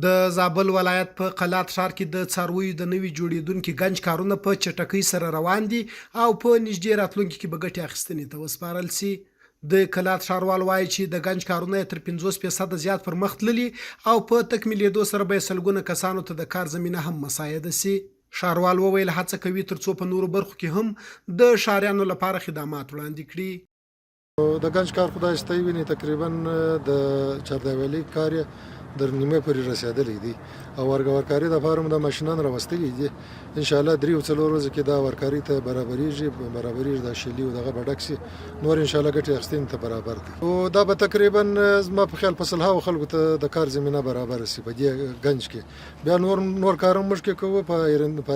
د زابل ولایت په قلات ښار کې د څارویو د نوي جوړیدونکي ګنج کارونه په چټکۍ سره روان دي او په نږدې راتلونکي کې به ګټې اخیستنې ته وسپارل سي. د قلات ښاروال وایي چې د ګنج کارونه تر 50% زیات پرمخ تللي او په تکمیلېدو سره به سلګونه کسانو ته د کار زمینه هم مساعده سي. ښاروال وویل هڅه کوي ترڅو په نورو برخو کې هم د ښاریانو لپاره خدمات وړاندې کړي. د ګنج کار خدای شته ویني تقریبا د چاردیوالي کار در نیمه پورې رسېدلی دی او ورکاري دپاره مو د ماشینان راوستلي دي. انشاءالله 3 او 4 ورځو کې دا ورکاري ته برابرېږي د شلي او دغه به ډک سي. نور انشاءالله ګټې اخیستنې ته برابر دي او دا به تقریبا زما په خیال په سلهاوو خلکو ته د کار زمینه برابره سي په دې ګنج کې. بیا نور کار هم موږ کوو په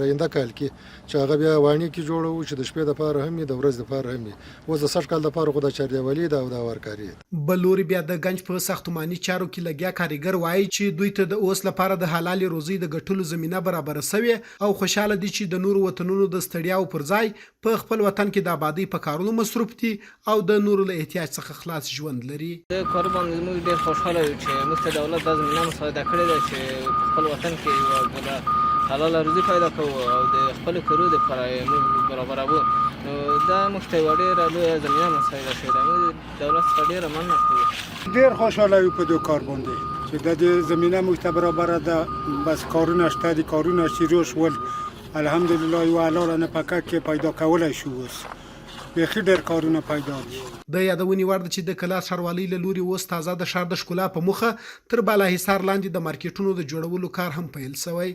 آینده کال کې چې هغه بیا واڼې کې جوړوو چې د شپې دپاره هم وي د ورځې دپاره هم وي. اوس د 60 کال دپاره خو د چاردیوالي ده او د ورکاري. بل لوري بیا د ګنج په ساختماني چارو کې لګیا کاریګر وایي چې دوی ته د اوس لپاره د حلال روزي د ګټلو زمينه برابر شوی او خوشاله دي چې د نورو وطنونو د ستړیاو پر ځای په خپل وطن کې د آبادی په کارونو مصروف دي او د نورو له احتیاج څخه خلاص ژوند لري. د کار باندې موږ ډېر خوشاله یو چې موږ ته دولت د زمينه مساعده کړې ده چې خپل وطن کې یو حلال روزي پیدا کوو او د خپل کورو د لپاره برابرو. دا موږ ته ډېره لویه زمینه مساعده شوې ده. موږ دولت څخه ډېره مننه کوو. ډېر خوشاله یو په دې کار باندې چې د دې زمینه موږ ته برابره ده. بس کارونه شته دي، کارونه شروع شول الحمدلله. یو حلاله نفقه کې پیدا کولی شو. اوس بیخي ډېر کارونه پیدا دي. د یادونې وړ ده چې د قلات ښاروالۍ له لوري اوس تازه د ښار د ښکلا په موخه تر بالاحصار لاندې د مارکیټونو د جوړولو کار هم پیل شوی.